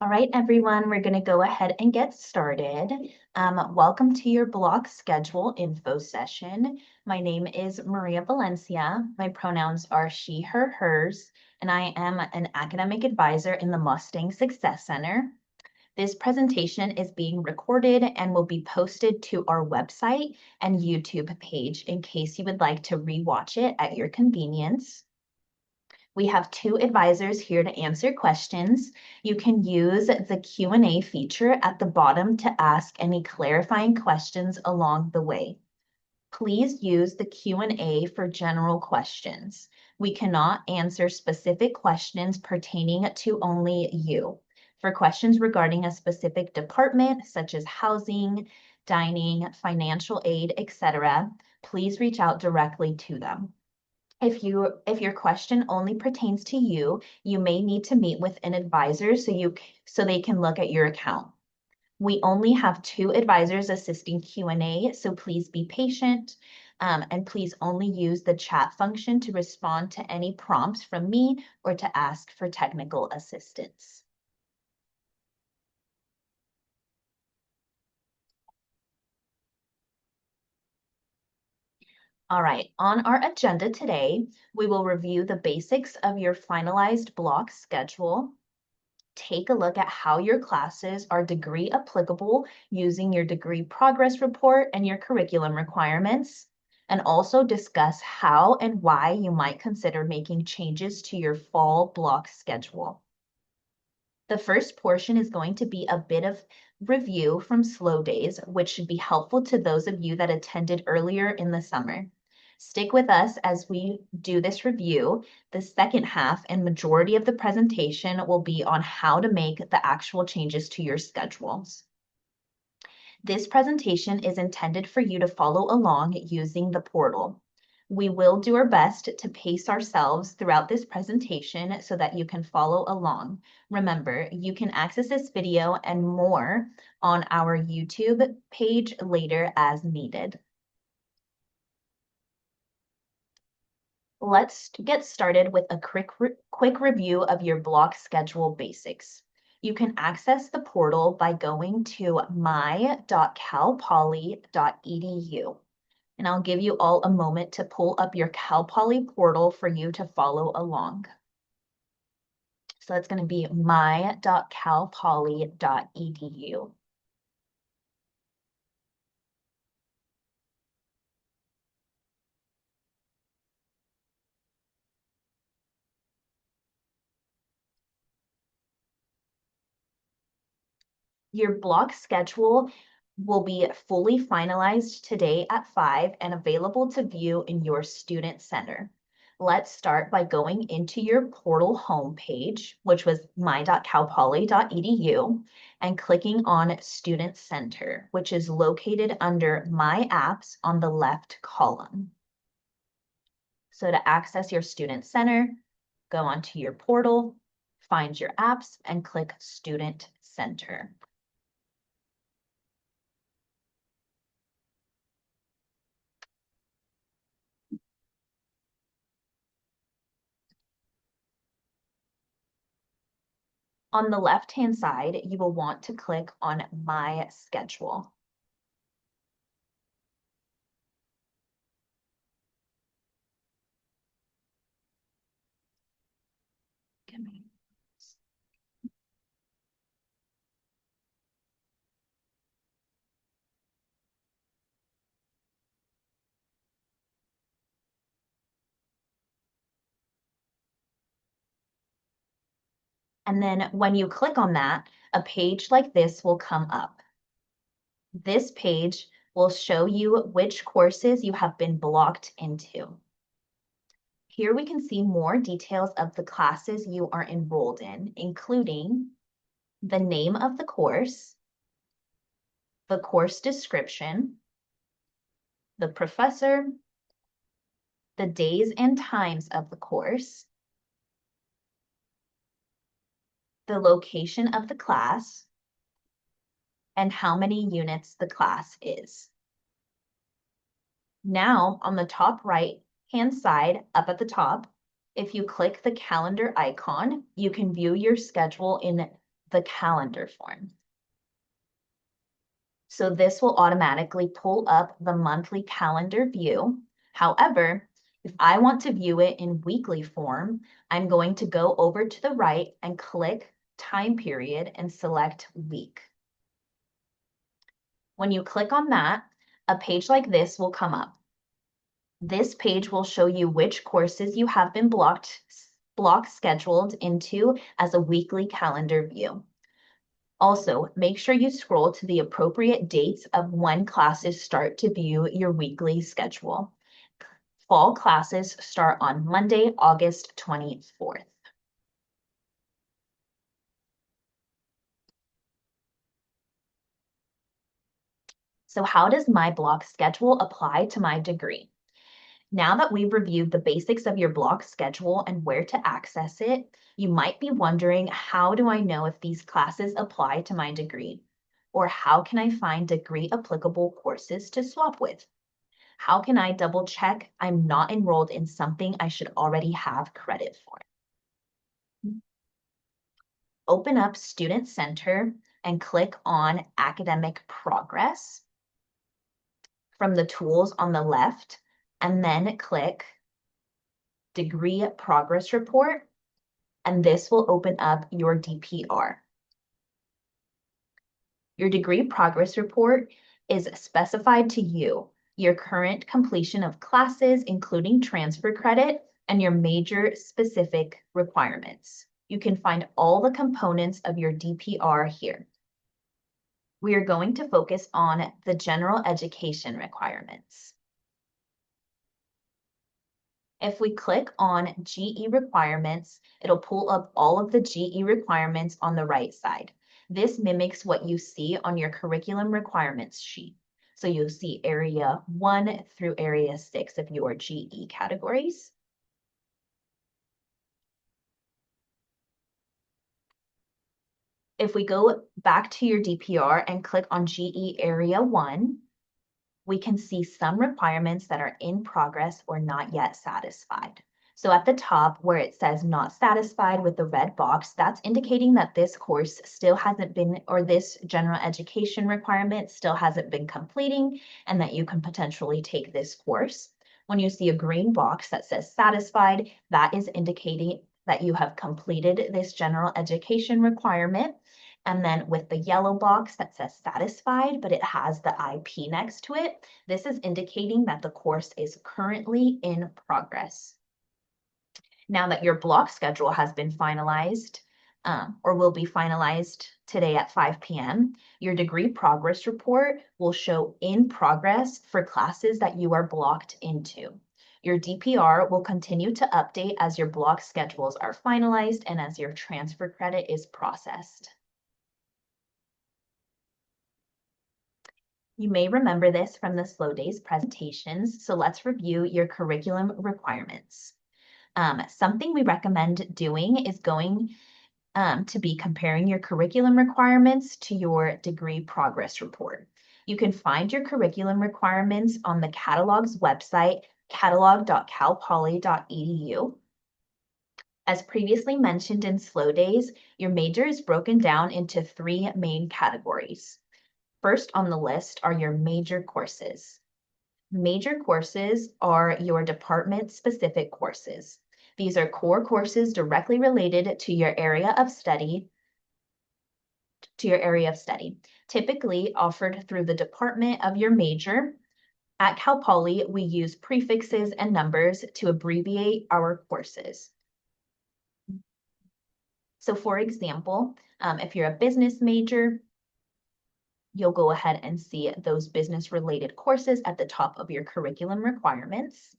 All right, everyone, we're going to go ahead and get started. Welcome to your block schedule info session. My name is Maria Valencia. My pronouns are she, her, hers, and I am an academic advisor in the Mustang Success Center. This presentation is being recorded and will be posted to our website and YouTube page in case you would like to rewatch it at your convenience. We have two advisors here to answer questions. You can use the Q&A feature at the bottom to ask any clarifying questions along the way. Please use the Q&A for general questions. We cannot answer specific questions pertaining to only you. For questions regarding a specific department, such as housing, dining, financial aid, etc., please reach out directly to them. If your question only pertains to you, you may need to meet with an advisor so they can look at your account. We only have two advisors assisting Q&A, so please be patient, and please only use the chat function to respond to any prompts from me or to ask for technical assistance. All right, on our agenda today, we will review the basics of your finalized block schedule, take a look at how your classes are degree applicable using your degree progress report and your curriculum requirements, and also discuss how and why you might consider making changes to your fall block schedule. The first portion is going to be a bit of review from slow days, which should be helpful to those of you that attended earlier in the summer. Stick with us as we do this review. The second half and majority of the presentation will be on how to make the actual changes to your schedules. This presentation is intended for you to follow along using the portal. We will do our best to pace ourselves throughout this presentation so that you can follow along. Remember, you can access this video and more on our YouTube page later as needed. Let's get started with a quick review of your block schedule basics. You can access the portal by going to my.calpoly.edu. And I'll give you all a moment to pull up your Cal Poly portal for you to follow along. So that's going to be my.calpoly.edu. Your block schedule will be fully finalized today at 5 and available to view in your student center. Let's start by going into your portal homepage, which was my.calpoly.edu, and clicking on Student Center, which is located under My Apps on the left column. So to access your Student Center, go onto your portal, find your apps, and click Student Center. On the left-hand side, you will want to click on My Schedule. And then when you click on that, a page like this will come up. This page will show you which courses you have been blocked into. Here we can see more details of the classes you are enrolled in, including the name of the course, the course description, the professor, the days and times of the course, the location of the class, and how many units the class is. Now, on the top right-hand side, up at the top, if you click the calendar icon, you can view your schedule in the calendar form. So this will automatically pull up the monthly calendar view. However, if I want to view it in weekly form, I'm going to go over to the right and click time period and select week. When you click on that, a page like this will come up. This page will show you which courses you have been block scheduled into as a weekly calendar view. Also, make sure you scroll to the appropriate dates of when classes start to view your weekly schedule. Fall classes start on Monday, August 24th. So how does my block schedule apply to my degree? Now that we've reviewed the basics of your block schedule and where to access it, you might be wondering, how do I know if these classes apply to my degree? Or how can I find degree applicable courses to swap with? How can I double check I'm not enrolled in something I should already have credit for? Open up Student Center and click on Academic Progress from the tools on the left, and then click Degree Progress Report, and this will open up your DPR. Your degree progress report is specified to you, your current completion of classes, including transfer credit, and your major specific requirements. You can find all the components of your DPR here. We are going to focus on the general education requirements. If we click on GE requirements, it'll pull up all of the GE requirements on the right side. This mimics what you see on your curriculum requirements sheet. So you'll see area 1 through area 6 of your GE categories. If we go back to your DPR and click on GE area 1, we can see some requirements that are in progress or not yet satisfied. So at the top where it says not satisfied with the red box, that's indicating that this course still hasn't been, or this general education requirement still hasn't been completing, and that you can potentially take this course. When you see a green box that says satisfied, that is indicating that you have completed this general education requirement. And then with the yellow box that says satisfied, but it has the IP next to it, this is indicating that the course is currently in progress. Now that your block schedule has been finalized, or will be finalized today at 5 p.m., your degree progress report will show in progress for classes that you are blocked into. Your DPR will continue to update as your block schedules are finalized and as your transfer credit is processed. You may remember this from the Slow Days presentations, so let's review your curriculum requirements. Something we recommend doing is going to be comparing your curriculum requirements to your degree progress report. You can find your curriculum requirements on the catalog's website, catalog.calpoly.edu. As previously mentioned in Slow Days, your major is broken down into 3 main categories. First on the list are your major courses. Major courses are your department-specific courses. These are core courses directly related to your area of study, typically offered through the department of your major. At Cal Poly, we use prefixes and numbers to abbreviate our courses. So for example, if you're a business major, you'll go ahead and see those business-related courses at the top of your curriculum requirements.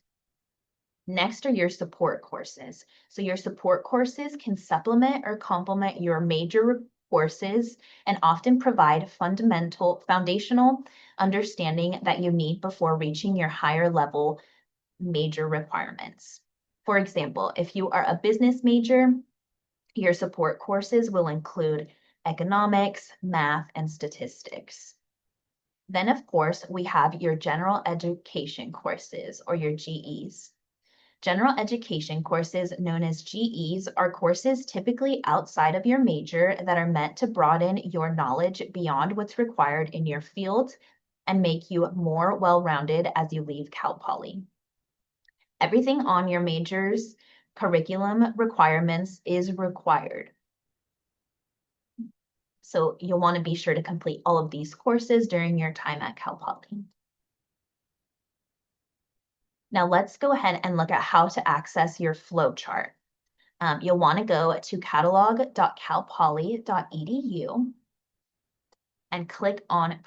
Next are your support courses. So your support courses can supplement or complement your major courses and often provide foundational understanding that you need before reaching your higher level major requirements. For example, if you are a business major, your support courses will include economics, math, and statistics. Then, of course, we have your general education courses, or your GEs. General education courses, known as GEs, are courses typically outside of your major that are meant to broaden your knowledge beyond what's required in your field and make you more well-rounded as you leave Cal Poly. Everything on your major's curriculum requirements is required. So you'll want to be sure to complete all of these courses during your time at Cal Poly. Now let's go ahead and look at how to access your flowchart. You'll want to go to catalog.calpoly.edu and click on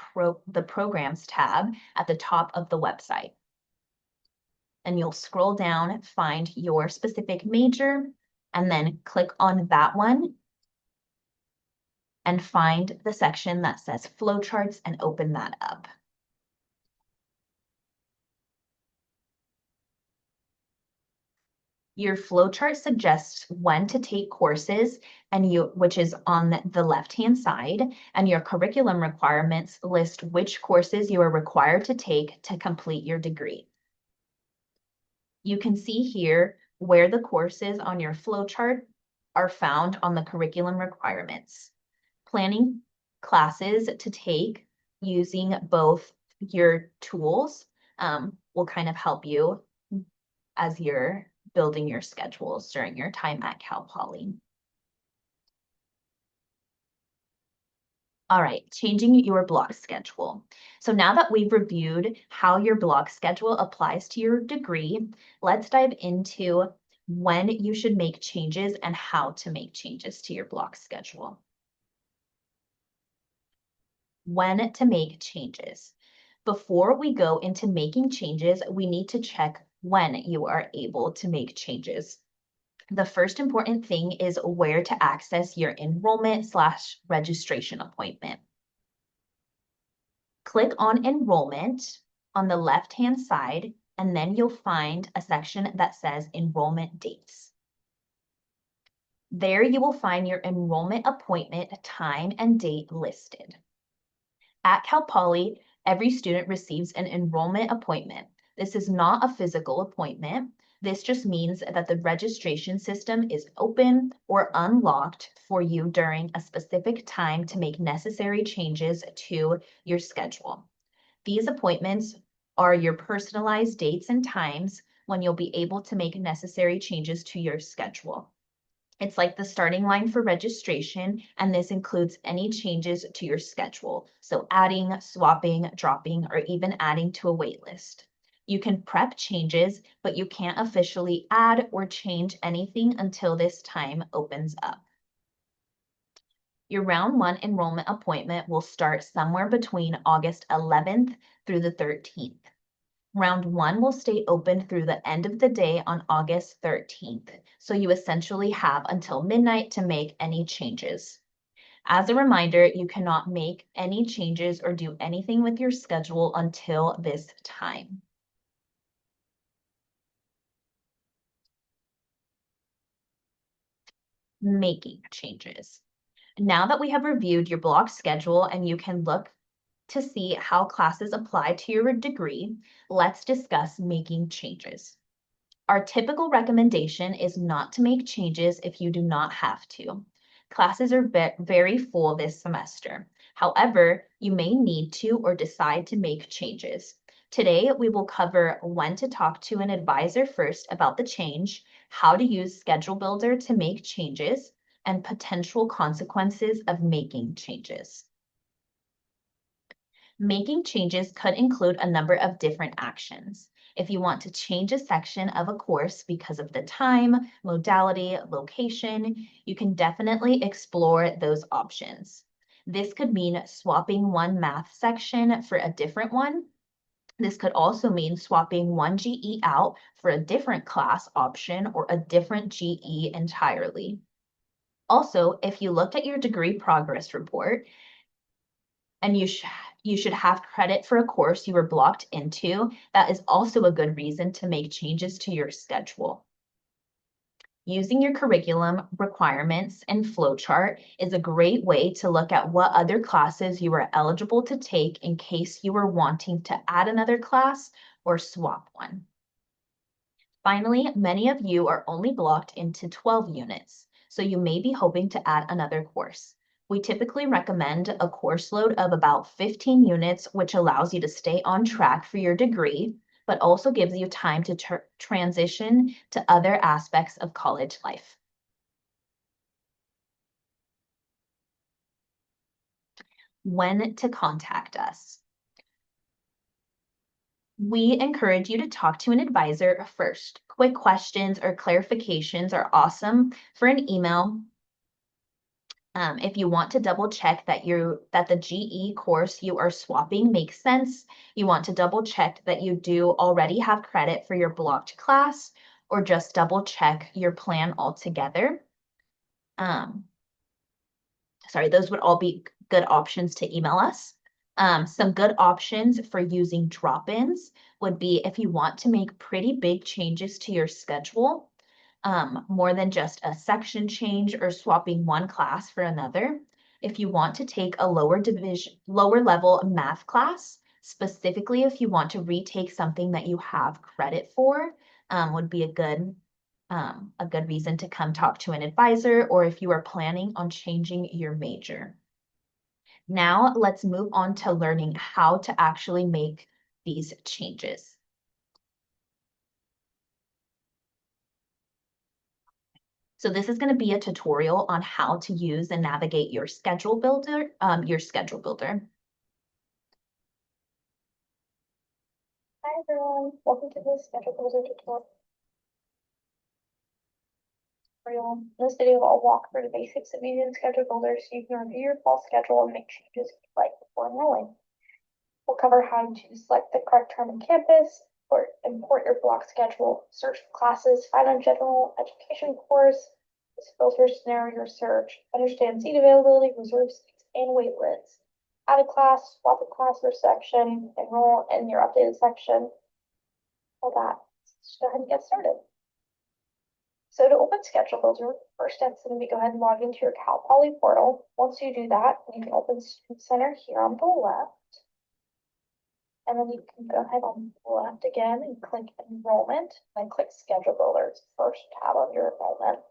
the Programs tab at the top of the website. And you'll scroll down, find your specific major, and then click on that one and find the section that says Flowcharts and open that up. Your flowchart suggests when to take courses, which is on the left-hand side, and your curriculum requirements list which courses you are required to take to complete your degree. You can see here where the courses on your flowchart are found on the curriculum requirements. Planning classes to take using both your tools will kind of help you as you're building your schedules during your time at Cal Poly. All right, changing your block schedule. So now that we've reviewed how your block schedule applies to your degree, let's dive into when you should make changes and how to make changes to your block schedule. When to make changes. Before we go into making changes, we need to check when you are able to make changes. The first important thing is where to access your enrollment/registration appointment. Click on Enrollment on the left-hand side, and then you'll find a section that says Enrollment Dates. There you will find your enrollment appointment time and date listed. At Cal Poly, every student receives an enrollment appointment. This is not a physical appointment. This just means that the registration system is open or unlocked for you during a specific time to make necessary changes to your schedule. These appointments are your personalized dates and times when you'll be able to make necessary changes to your schedule. It's like the starting line for registration, and this includes any changes to your schedule. So adding, swapping, dropping, or even adding to a wait list. You can prep changes, but you can't officially add or change anything until this time opens up. Your round 1 enrollment appointment will start somewhere between August 11th through the 13th. Round 1 will stay open through the end of the day on August 13th, so you essentially have until midnight to make any changes. As a reminder, you cannot make any changes or do anything with your schedule until this time. Making changes. Now that we have reviewed your block schedule and you can look to see how classes apply to your degree, let's discuss making changes. Our typical recommendation is not to make changes if you do not have to. Classes are very full this semester. However, you may need to or decide to make changes. Today, we will cover when to talk to an advisor first about the change, how to use Schedule Builder to make changes, and potential consequences of making changes. Making changes could include a number of different actions. If you want to change a section of a course because of the time, modality, location, you can definitely explore those options. This could mean swapping one math section for a different one. This could also mean swapping one GE out for a different class option or a different GE entirely. Also, if you looked at your degree progress report, and you should have credit for a course you were blocked into, that is also a good reason to make changes to your schedule. Using your curriculum requirements and flowchart is a great way to look at what other classes you are eligible to take in case you are wanting to add another class or swap one. Finally, many of you are only blocked into 12 units, so you may be hoping to add another course. We typically recommend a course load of about 15 units, which allows you to stay on track for your degree, but also gives you time to transition to other aspects of college life. When to contact us. We encourage you to talk to an advisor first. Quick questions or clarifications are awesome for an email. If you want to double check that the GE course you are swapping makes sense, you want to double check that you do already have credit for your blocked class, or just double check your plan altogether. Sorry, those would all be good options to email us. Some good options for using drop-ins would be if you want to make pretty big changes to your schedule, more than just a section change or swapping one class for another. If you want to take a lower level math class, specifically if you want to retake something that you have credit for, would be a good reason to come talk to an advisor, or if you are planning on changing your major. Now let's move on to learning how to actually make these changes. So this is going to be a tutorial on how to use and navigate your schedule builder. Hi everyone, welcome to the schedule builder tutorial. In this video, I'll walk through the basics of using schedule builder so you can review your fall schedule and make changes if you'd like before enrolling. We'll cover how to select the correct term on campus, or import your block schedule, search for classes, find a general education course, filter scenario search, understand seat availability, reserve seats, and wait lists, add a class, swap a class or section, enroll in your updated section, all that. Let's go ahead and get started. So to open Schedule Builder, first step is going to be go ahead and log into your Cal Poly portal. Once you do that, you can open Student Center here on the left. And then you can go ahead on the left again and click Enrollment, and then click Schedule Builder. It's the first tab of your enrollment.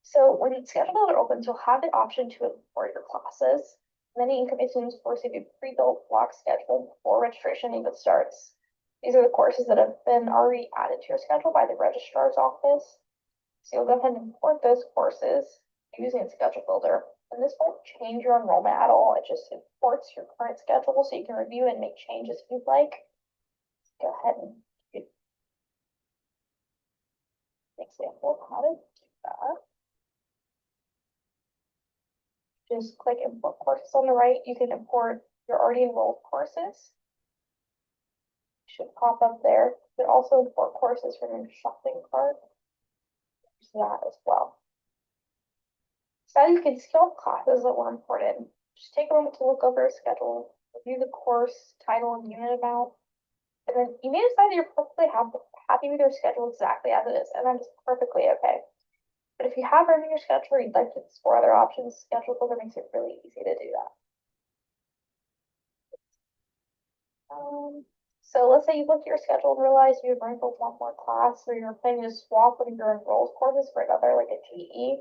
So when Schedule Builder opens, you'll have the option to import your classes. Many incoming students will receive a pre-built block schedule before registration even starts. These are the courses that have been already added to your schedule by the registrar's office. So you'll go ahead and import those courses using Schedule Builder. And this won't change your enrollment at all. It just imports your current schedule so you can review and make changes if you'd like. Go ahead and do an example of how to do that. Just click Import Courses on the right. You can import your already enrolled courses. Should pop up there. You can also import courses from your shopping cart. Use that as well. So now you can see all classes that were imported. Just take a moment to look over a schedule, review the course, title, and unit amount. And then you may decide that you're perfectly happy with your schedule exactly as it is, and that is perfectly okay. But if you have room in your schedule or you'd like to explore other options, Schedule Builder makes it really easy to do that. So let's say you look at your schedule and realize you have room for one more class, or you're planning to swap one of your enrolled courses for another, like a GE.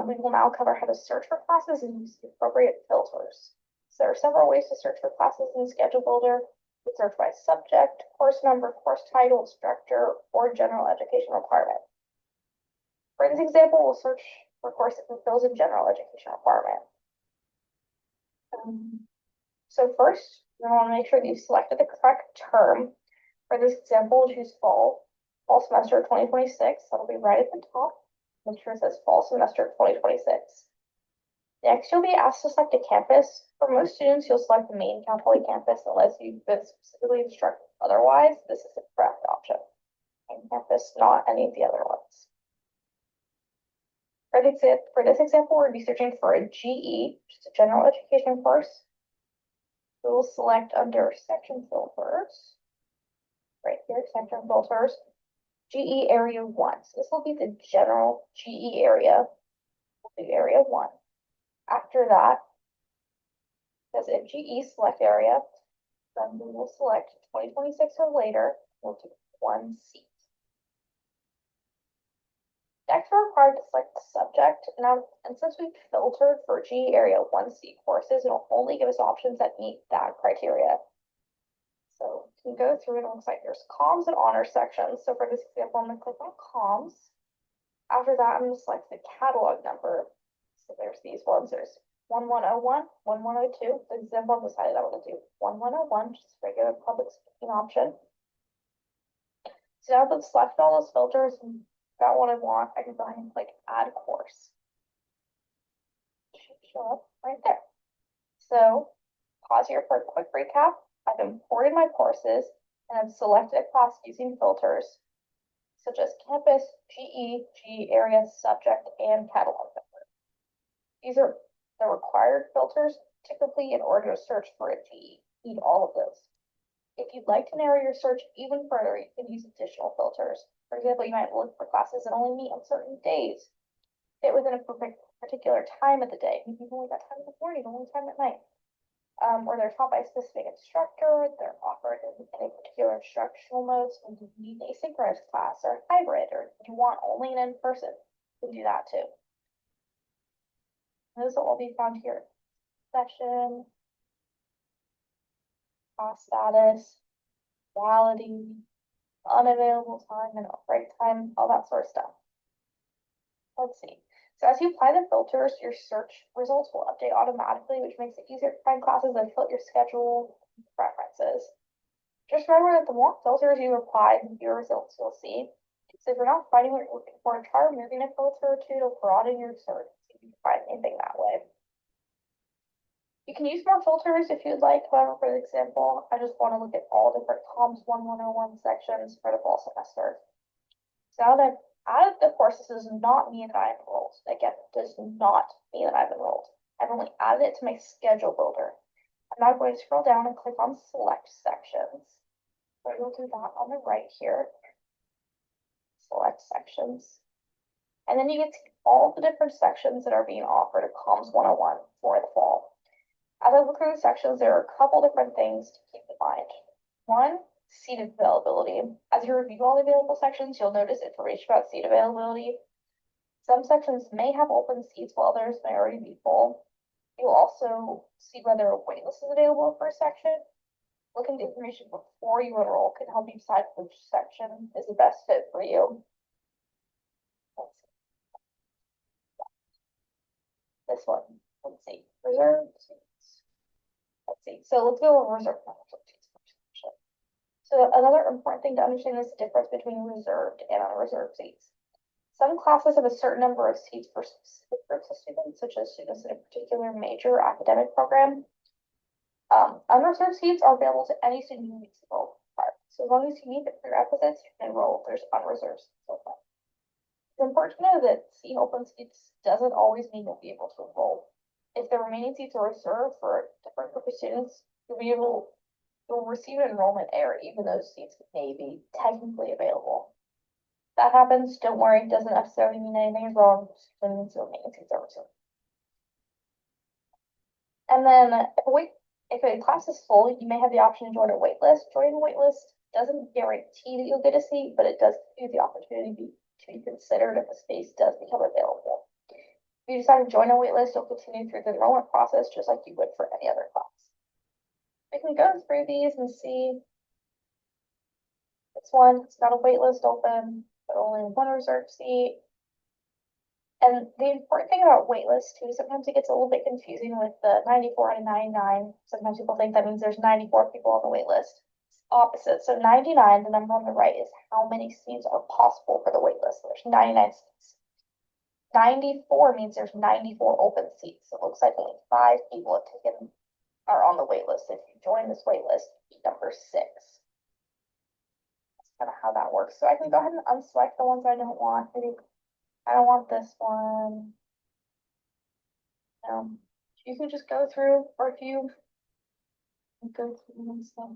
We will now cover how to search for classes and use the appropriate filters. So there are several ways to search for classes in Schedule Builder. You can search by subject, course number, course title, instructor, or general education requirement. For this example, we'll search for courses that fills in general education requirement. So first, you want to make sure that you've selected the correct term. For this example, we'll choose fall semester 2026. That'll be right at the top. Make sure it says fall semester 2026. Next, you'll be asked to select a campus. For most students, you'll select the main Cal Poly campus unless you've been specifically instructed otherwise. This is the correct option. Main campus, not any of the other ones. For this example, we'll be searching for a GE, which is a general education course. We will select under section filters, right here, section filters, GE area 1. So this will be the general GE area. We'll do area 1. After that, as a GE select area, then we will select 2026 or later, We'll do 1 seat. Next, we're required to select the subject. Now, and since we've filtered for G area 1C courses, it'll only give us options that meet that criteria. So you can go through and it looks like there's comms and honors sections. So for this example, I'm going to click on comms. After that, I'm going to select the catalog number. So there's these ones. There's 1101, 1102. For example, I've decided I want to do 1101, just regular public speaking option. So now that I've selected all those filters and got what I want, I can go ahead and click add course. It should show up right there. So pause here for a quick recap. I've imported my courses and I've selected a class using filters such as campus, GE, G area, subject, and catalog number. These are the required filters typically in order to search for a GE. Need all of those. If you'd like to narrow your search even further, you can use additional filters. For example, you might look for classes that only meet on certain days, fit within a particular time of the day. Maybe you've only got time in the morning, only time at night. Or they're taught by a specific instructor, they're offered in a particular instructional mode, so you need an asynchronous class or hybrid, or you want only an in-person, you can do that too. And those will all be found here. Session, class status, quality, unavailable time, and break time, all that sort of stuff. Let's see. So as you apply the filters, your search results will update automatically, which makes it easier to find classes that fit your schedule preferences. Just remember that the more filters you apply, the fewer results you'll see. So if you're not finding what you're looking for, try removing a filter or two to broaden your search if you can find anything that way. You can use more filters if you'd like. However, for example, I just want to look at all different comms 1101 sections for the fall semester. So now that I've added the courses does not mean that I'm enrolled. Again, does not mean that I've enrolled. I've only added it to my schedule builder. I'm now going to scroll down and click on select sections. So you'll do that on the right here. Select sections. And then you get to all the different sections that are being offered at Comms 101 for the fall. As I look through the sections, there are a couple different things to keep in mind. One, seat availability. As you review all the available sections, you'll notice information about seat availability. Some sections may have open seats while others may already be full. You'll also see whether a waitlist is available for a section. Looking at information before you enroll can help you decide which section is the best fit for you. This one, let's see, reserved seats. Let's see, so let's go over reserved seats first. So another important thing to understand is the difference between reserved and unreserved seats. Some classes have a certain number of seats for specific groups of students, such as students in a particular major academic program. Unreserved seats are available to any student who meets the enrollment requirements. So as long as you meet the prerequisites, you can enroll. There's unreserved seats open. It's important to know that seeing open seats doesn't always mean you'll be able to enroll. If the remaining seats are reserved for a different group of students, you'll receive an enrollment error, even though seats may be technically available. If that happens, don't worry, it doesn't necessarily mean anything is wrong, it just means the remaining seats are reserved. And then if a class is full, you may have the option to join a wait list. Joining a wait list doesn't guarantee that you'll get a seat, but it does give you the opportunity to be considered if a space does become available. If you decide to join a wait list, you'll continue through the enrollment process just like you would for any other class. We can go through these and see. This one, it's got a wait list open, but only one reserved seat. And the important thing about waitlists too, sometimes it gets a little bit confusing with the 94 and 99. Sometimes people think that means there's 94 people on the wait list. It's opposite. So 99, the number on the right, is how many seats are possible for the wait list. There's 99 seats. 94 means there's 94 open seats. So it looks like only 5 people have are on the wait list. If you join this wait list, number 6. That's kind of how that works. So I can go ahead and unselect the ones I don't want. Maybe I don't want this one. You can just go through, or if you go through and stuff.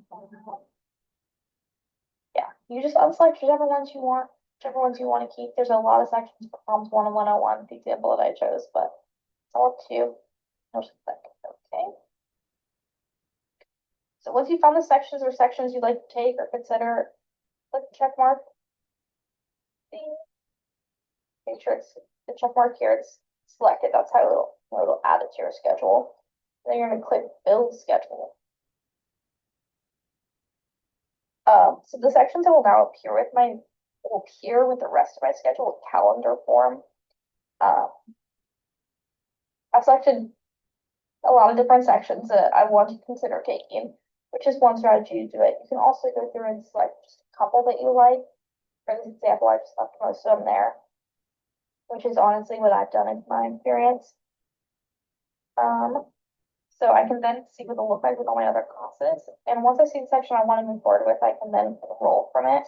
Yeah, you just unselect whichever ones you want, whichever ones you want to keep. There's a lot of sections for Comms 1 and 101, the example that I chose, but it's all up to you. Okay. So once you found the sections or sections you'd like to take or consider, click the check mark. See? Make sure it's the check mark here, it's selected. That's how it'll add it to your schedule. Then you're gonna click build schedule. So the sections that will now appear with the rest of my schedule calendar form. I've selected a lot of different sections that I want to consider taking, which is one strategy to do it. You can also go through and select just a couple that you like. For this example, I just left most of them there, which is honestly what I've done in my experience. So I can then see what it'll look like with all my other classes. And once I see the section I want to move forward with, I can then enroll from it.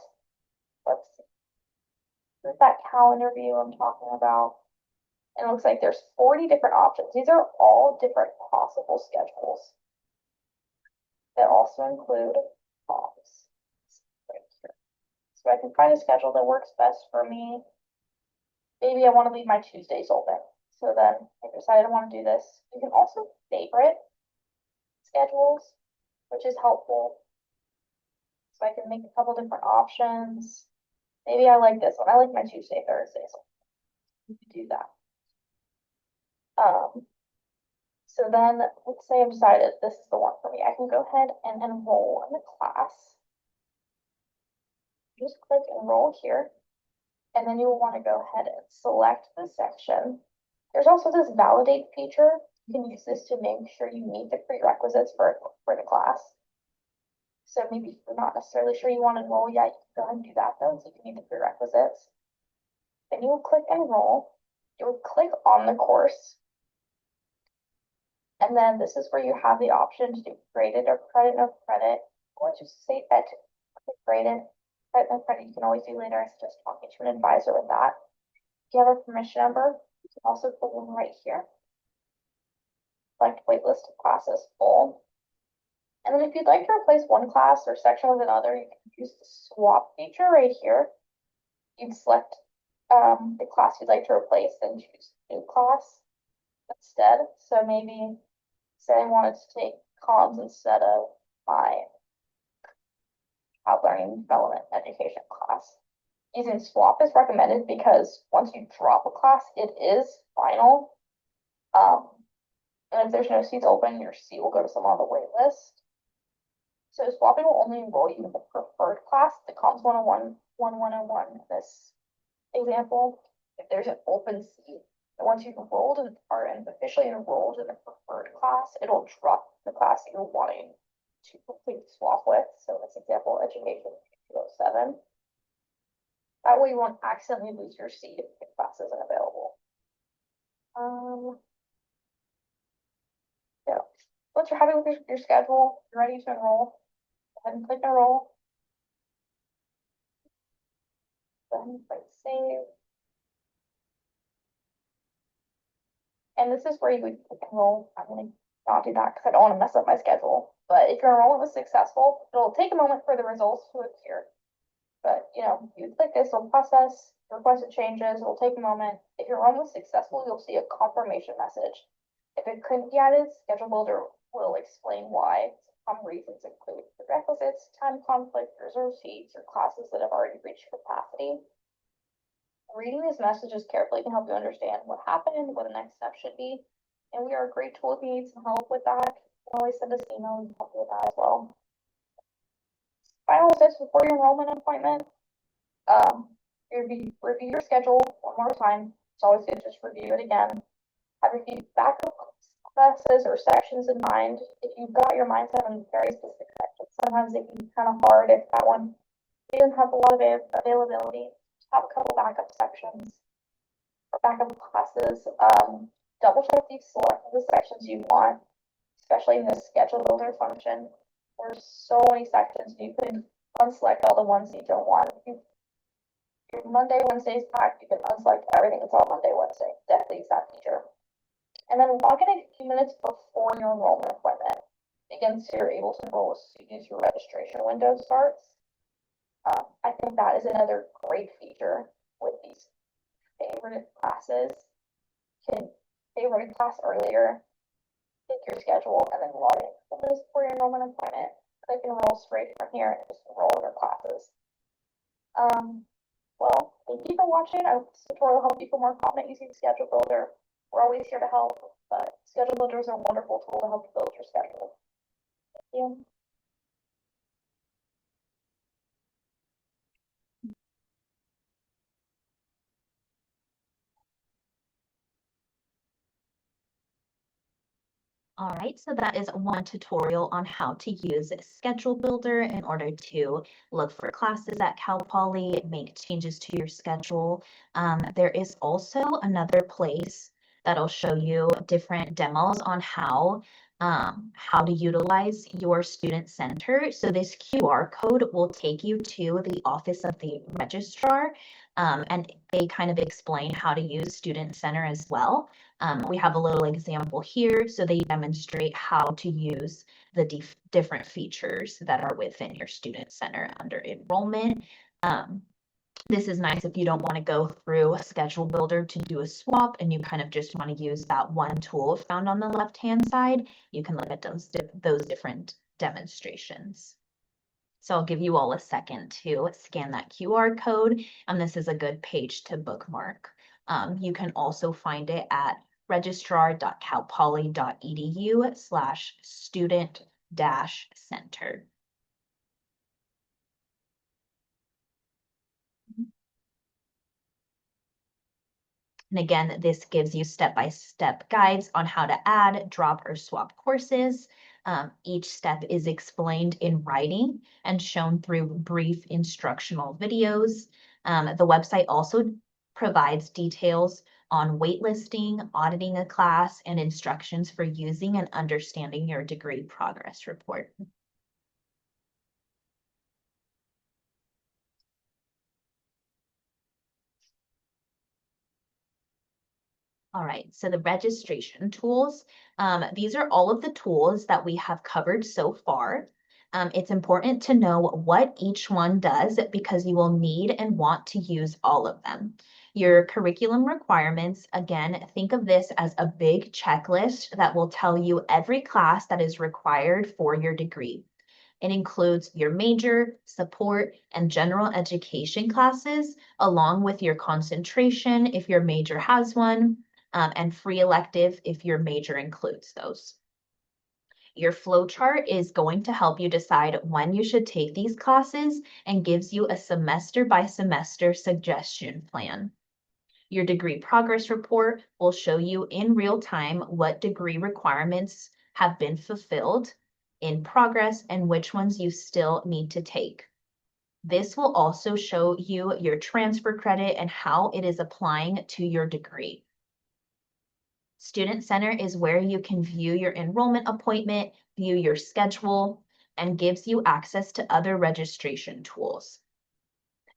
Let's see. This is that calendar view I'm talking about. And it looks like there's 40 different options. These are all different possible schedules that also include comms right here. So I can find a schedule that works best for me. Maybe I want to leave my Tuesdays open. So then I decided I want to do this. You can also favorite schedules, which is helpful. So I can make a couple different options. Maybe I like this one. I like my Tuesday, Thursdays. You can do that. So then let's say I've decided this is the one for me. I can go ahead and enroll in the class. Just click enroll here. And then you will want to go ahead and select the section. There's also this validate feature. You can use this to make sure you meet the prerequisites for the class. So maybe if you're not necessarily sure you want to enroll yet, you can go ahead and do that though, so you can meet the prerequisites. Then you will click enroll. You will click on the course. And then this is where you have the option to do graded or credit, no credit, or just say that graded, credit, no credit. You can always do later. I suggest talking to an advisor with that. If you have a permission number, you can also put one right here. Select waitlist of classes full. And then if you'd like to replace one class or section with another, you can use the swap feature right here. You'd select the class you'd like to replace and choose new class instead. So maybe say I wanted to take comms instead of my child learning development education class. Using swap is recommended because once you drop a class, it is final. And if there's no seats open, your seat will go to someone on the wait list. So swapping will only enroll you in the preferred class, the Comms 101, 1101 in this example. If there's an open seat, and once you've enrolled and are officially enrolled in the preferred class, it'll drop the class you're wanting to complete the swap with. So in this example, Education 207. That way you won't accidentally lose your seat if the class isn't available. Yeah. Once you're happy with your schedule, you're ready to enroll, go ahead and click enroll. Go ahead and click save. And this is where you would enroll. I'm going to not do that because I don't want to mess up my schedule. But if your enrollment was successful, it'll take a moment for the results to appear. But you click this, it'll process, requested changes, it'll take a moment. If your enrollment was successful, you'll see a confirmation message. If it couldn't be added, Schedule Builder will explain why. Some reasons include prerequisites, time conflict, reserved seats, or classes that have already reached capacity. Reading these messages carefully can help you understand what happened, what the next step should be. And we are a great tool if you need some help with that. You can always send us an email and help you with that as well. Final tips before your enrollment appointment. Review your schedule one more time. It's always good to just review it again. Have your backup classes or sections in mind. If you've got your mindset on very specific sections, sometimes it can be kind of hard if that one didn't have a lot of availability. Have a couple backup sections or backup classes. Double check if you've selected the sections you want, especially in the schedule builder function. There's so many sections you can unselect all the ones you don't want. If your Monday, Wednesday's packed, you can unselect everything that's on Monday, Wednesday. Definitely use that feature. And then log in a few minutes before your enrollment appointment begins so you're able to enroll as soon as your registration window starts. I think that is another great feature with these favorite classes. You can favorite a class earlier, pick your schedule, and then log in for your enrollment appointment. Click enroll straight from here and just enroll in your classes. Well, thank you for watching. I hope this tutorial helped you feel more confident using Schedule Builder. We're always here to help, but Schedule Builder is a wonderful tool to help you build your schedule. Thank you. All right, so that is one tutorial on how to use Schedule Builder in order to look for classes at Cal Poly, make changes to your schedule. There is also another place that'll show you different demos on how to utilize your student center. So this QR code will take you to the office of the registrar, and they kind of explain how to use Student Center as well. We have a little example here, so they demonstrate how to use the different features that are within your Student Center under enrollment. This is nice if you don't want to go through a Schedule Builder to do a swap and you kind of just want to use that one tool found on the left-hand side. You can look at those different demonstrations. So I'll give you all a second to scan that QR code, and this is a good page to bookmark. You can also find it at registrar.calpoly.edu/student-center. And again, this gives you step-by-step guides on how to add, drop, or swap courses. Each step is explained in writing and shown through brief instructional videos. The website also provides details on waitlisting, auditing a class, and instructions for using and understanding your degree progress report. All right, so the registration tools, these are all of the tools that we have covered so far. It's important to know what each one does because you will need and want to use all of them. Your curriculum requirements, again, think of this as a big checklist that will tell you every class that is required for your degree. It includes your major, support, and general education classes, along with your concentration if your major has one, and free elective if your major includes those. Your flow chart is going to help you decide when you should take these classes and gives you a semester by semester suggestion plan. Your degree progress report will show you in real time what degree requirements have been fulfilled, in progress, and which ones you still need to take. This will also show you your transfer credit and how it is applying to your degree. Student Center is where you can view your enrollment appointment, view your schedule, and gives you access to other registration tools.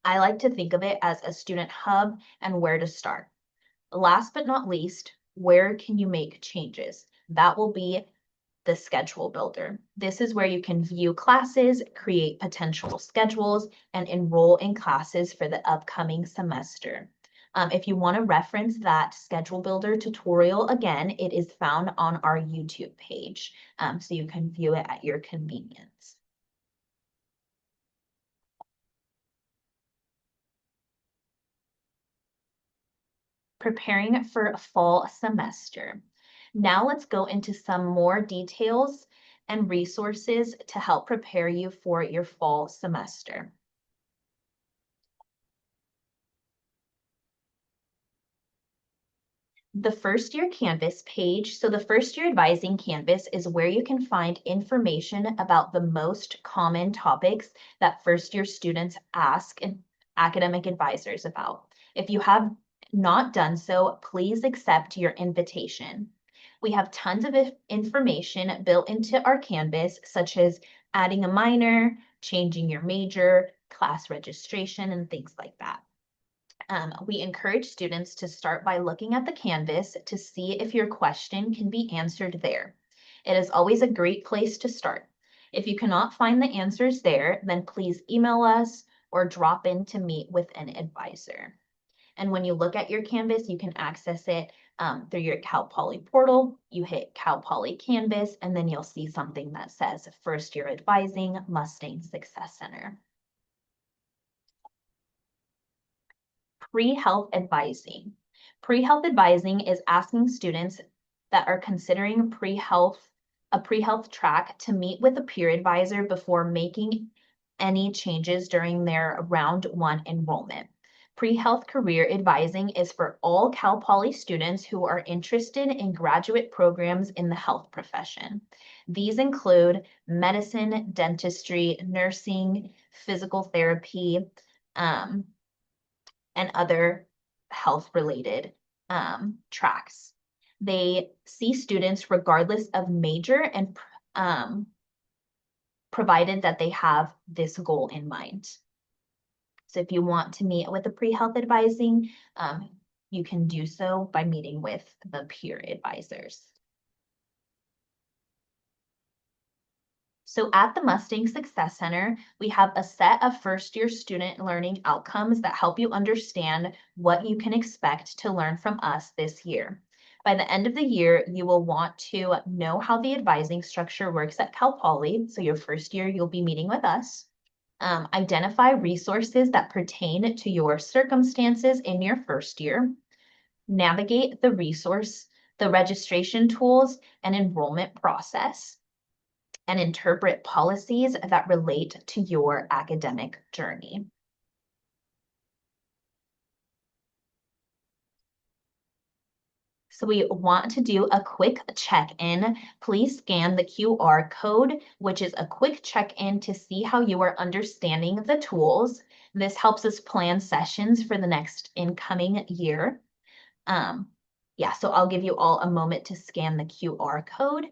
I like to think of it as a student hub and where to start. Last but not least, where can you make changes? That will be the schedule builder. This is where you can view classes, create potential schedules, and enroll in classes for the upcoming semester. If you want to reference that schedule builder tutorial again, it is found on our YouTube page, so you can view it at your convenience. Preparing for a fall semester. Now let's go into some more details and resources to help prepare you for your fall semester. The first year Canvas page. So the first year advising Canvas is where you can find information about the most common topics that first year students ask academic advisors about. If you have not done so, please accept your invitation. We have tons of information built into our Canvas, such as adding a minor, changing your major, class registration, and things like that. We encourage students to start by looking at the Canvas to see if your question can be answered there. It is always a great place to start. If you cannot find the answers there, then please email us or drop in to meet with an advisor. And when you look at your Canvas, you can access it through your Cal Poly portal. You hit Cal Poly Canvas, and then you'll see something that says First Year Advising Mustang Success Center. pre-health advising. Pre-health advising is asking students that are considering a pre-health track to meet with a peer advisor before making any changes during their round 1 enrollment. Pre-health career advising is for all Cal Poly students who are interested in graduate programs in the health profession. These include medicine, dentistry, nursing, physical therapy, and other health-related tracks. They see students regardless of major and provided that they have this goal in mind. So if you want to meet with a pre-health advising, you can do so by meeting with the peer advisors. So at the Mustang Success Center, we have a set of first-year student learning outcomes that help you understand what you can expect to learn from us this year. By the end of the year, you will want to know how the advising structure works at Cal Poly. So your first year, you'll be meeting with us. Identify resources that pertain to your circumstances in your first year. Navigate the registration tools and enrollment process, and interpret policies that relate to your academic journey. So we want to do a quick check-in. Please scan the QR code, which is a quick check-in to see how you are understanding the tools. This helps us plan sessions for the next incoming year. Yeah, so I'll give you all a moment to scan the QR code,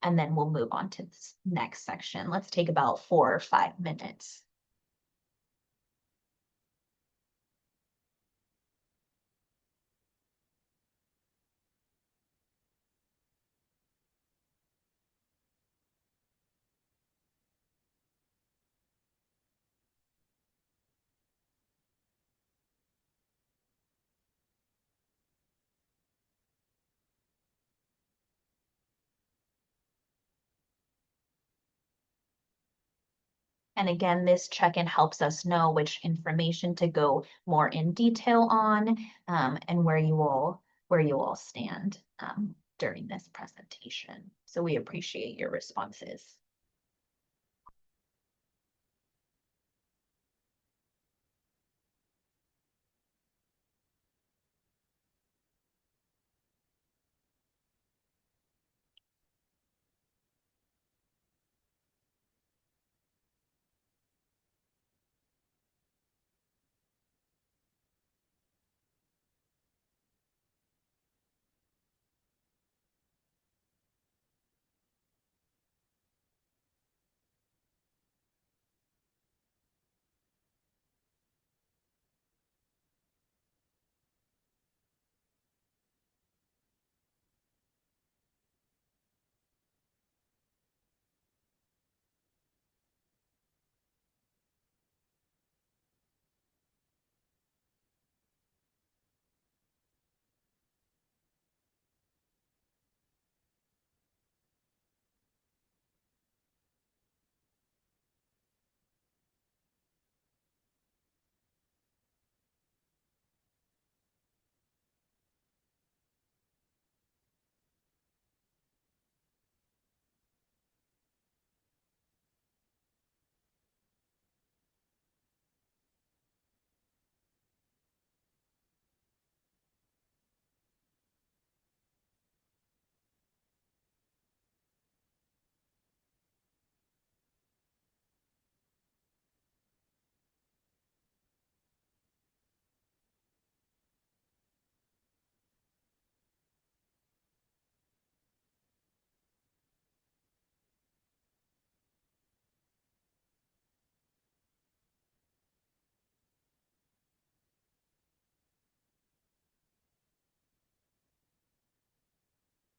and then we'll move on to this next section. Let's take about 4 or 5 minutes. And again, this check-in helps us know which information to go more in detail on, and where you all stand during this presentation. So we appreciate your responses.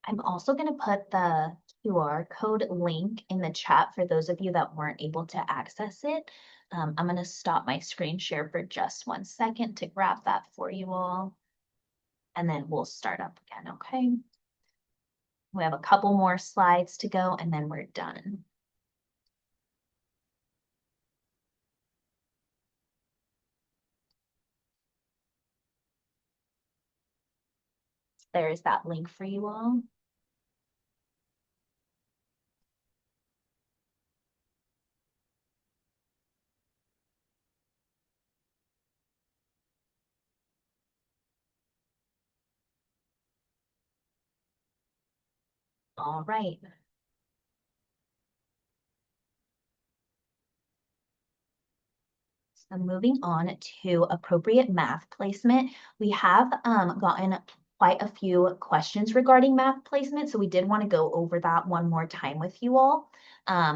I'm also going to put the QR code link in the chat for those of you that weren't able to access it. I'm going to stop my screen share for just 1 second to grab that for you all, and then we'll start up again, okay? We have a couple more slides to go, and then we're done. There's that link for you all. All right. So moving on to appropriate math placement, we have gotten quite a few questions regarding math placement, so we did want to go over that one more time with you all.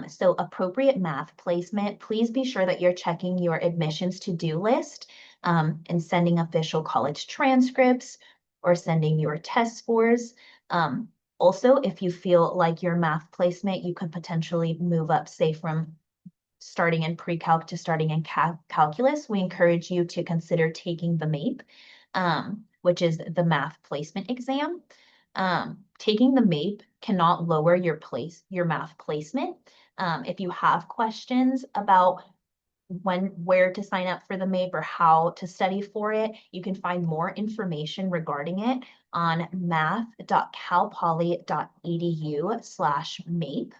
So appropriate math placement, please be sure that you're checking your admissions to-do list and sending official college transcripts or sending your test scores. Also, if you feel like your math placement, you could potentially move up, say, from starting in pre-calc to starting in calculus, we encourage you to consider taking the MAPE, which is the math placement exam. Taking the MAPE cannot lower your math placement. If you have questions about where to sign up for the MAPE or how to study for it, you can find more information regarding it on math.calpoly.edu/MAPE.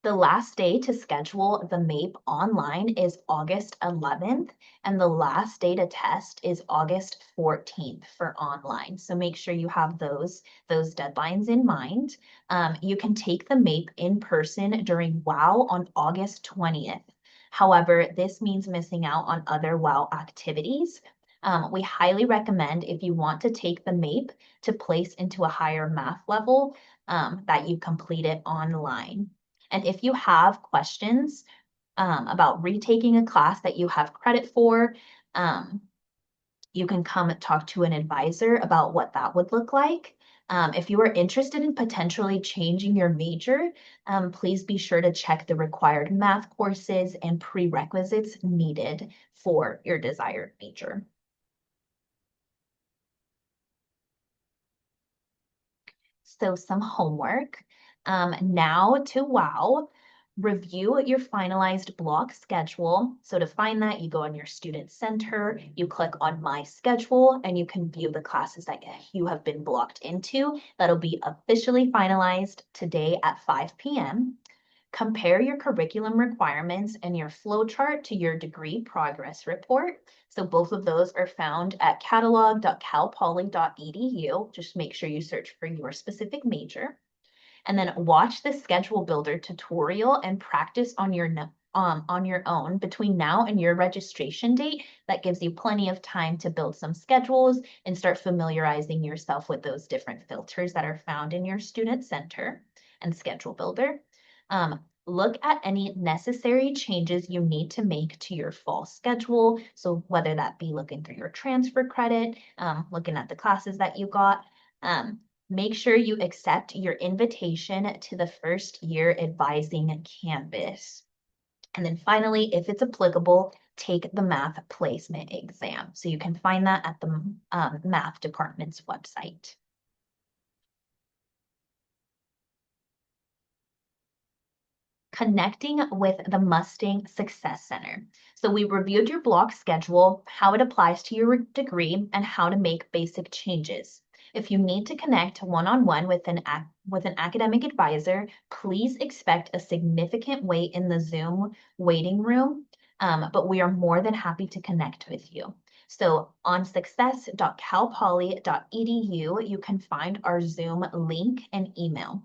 The last day to schedule the MAPE online is August 11th, and the last day to test is August 14th for online. So make sure you have those deadlines in mind. You can take the MAPE in person during WOW on August 20th. However, this means missing out on other WOW activities. We highly recommend, if you want to take the MAPE to place into a higher math level, that you complete it online. And if you have questions about retaking a class that you have credit for, you can come and talk to an advisor about what that would look like. If you are interested in potentially changing your major, please be sure to check the required math courses and prerequisites needed for your desired major. So some homework. Now to WOW, review your finalized block schedule. So to find that, you go on your student center, you click on My Schedule, and you can view the classes that you have been blocked into. That'll be officially finalized today at 5 p.m. Compare your curriculum requirements and your flowchart to your degree progress report. So both of those are found at catalog.calpoly.edu. Just make sure you search for your specific major. And then watch the schedule builder tutorial and practice on your own between now and your registration date. That gives you plenty of time to build some schedules and start familiarizing yourself with those different filters that are found in your student center and schedule builder. Look at any necessary changes you need to make to your fall schedule. So whether that be looking through your transfer credit, looking at the classes that you got, make sure you accept your invitation to the first year advising Canvas. And then finally, if it's applicable, take the math placement exam. So you can find that at the math department's website. Connecting with the Mustang Success Center. So we reviewed your block schedule, how it applies to your degree, and how to make basic changes. If you need to connect one-on-one with an academic advisor, please expect a significant wait in the Zoom waiting room, but we are more than happy to connect with you. So on success.calpoly.edu, you can find our Zoom link and email.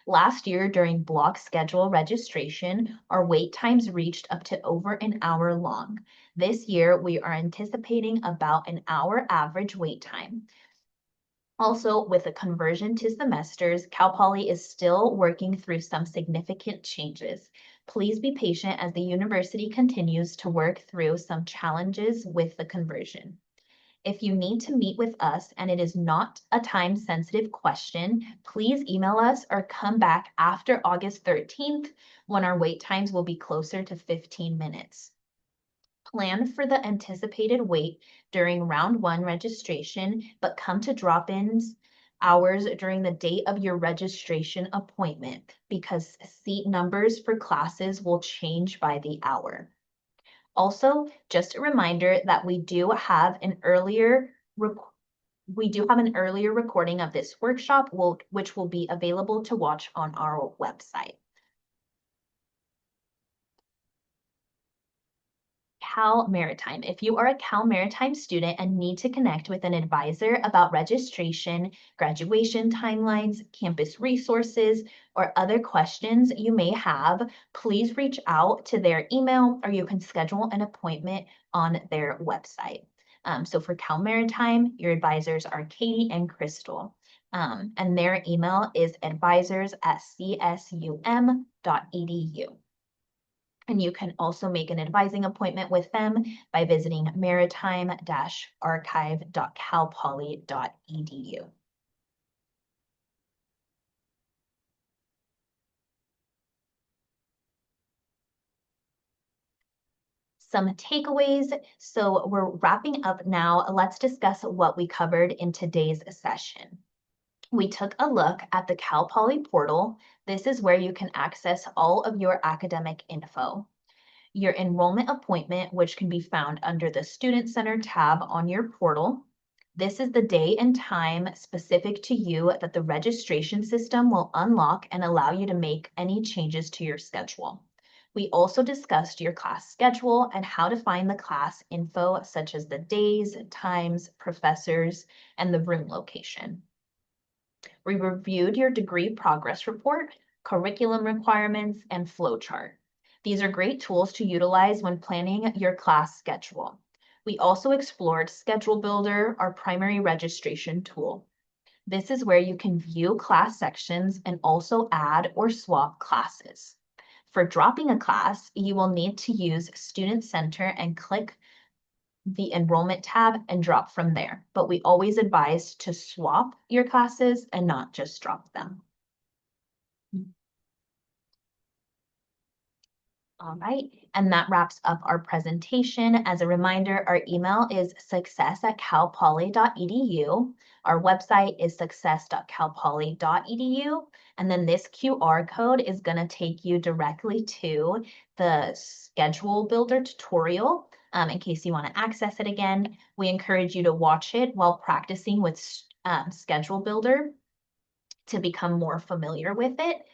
Last year, during block schedule registration, our wait times reached up to over an hour long. This year, we are anticipating about an hour average wait time. Also, with the conversion to semesters, Cal Poly is still working through some significant changes. Please be patient as the university continues to work through some challenges with the conversion. If you need to meet with us and it is not a time-sensitive question, please email us or come back after August 13th when our wait times will be closer to 15 minutes. Plan for the anticipated wait during round 1 registration, but come to drop-ins hours during the date of your registration appointment because seat numbers for classes will change by the hour. Also, just a reminder that we do have an earlier recording of this workshop, which will be available to watch on our website. Cal Maritime. If you are a Cal Maritime student and need to connect with an advisor about registration, graduation timelines, campus resources, or other questions you may have, please reach out to their email or you can schedule an appointment on their website. So for Cal Maritime, your advisors are Katie and Crystal. And their email is advisors@csum.edu. And you can also make an advising appointment with them by visiting maritime-archive.calpoly.edu. Some takeaways. So we're wrapping up now. Let's discuss what we covered in today's session. We took a look at the Cal Poly portal. This is where you can access all of your academic info. Your enrollment appointment, which can be found under the Student Center tab on your portal. This is the day and time specific to you that the registration system will unlock and allow you to make any changes to your schedule. We also discussed your class schedule and how to find the class info, such as the days, times, professors, and the room location. We reviewed your degree progress report, curriculum requirements, and flowchart. These are great tools to utilize when planning your class schedule. We also explored Schedule Builder, our primary registration tool. This is where you can view class sections and also add or swap classes. For dropping a class, you will need to use Student Center and click the enrollment tab and drop from there. But we always advise to swap your classes and not just drop them. All right, and that wraps up our presentation. As a reminder, our email is success@calpoly.edu. Our website is success.calpoly.edu. And then this QR code is going to take you directly to the Schedule Builder tutorial. In case you want to access it again, we encourage you to watch it while practicing with Schedule Builder to become more familiar with it.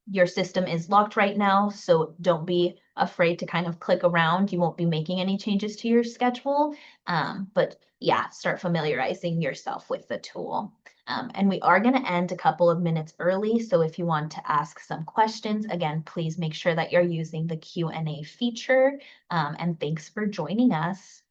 Your system is locked right now, so don't be afraid to kind of click around. You won't be making any changes to your schedule, but yeah, start familiarizing yourself with the tool. And we are going to end a couple of minutes early, so if you want to ask some questions, again, please make sure that you're using the Q&A feature, and thanks for joining us.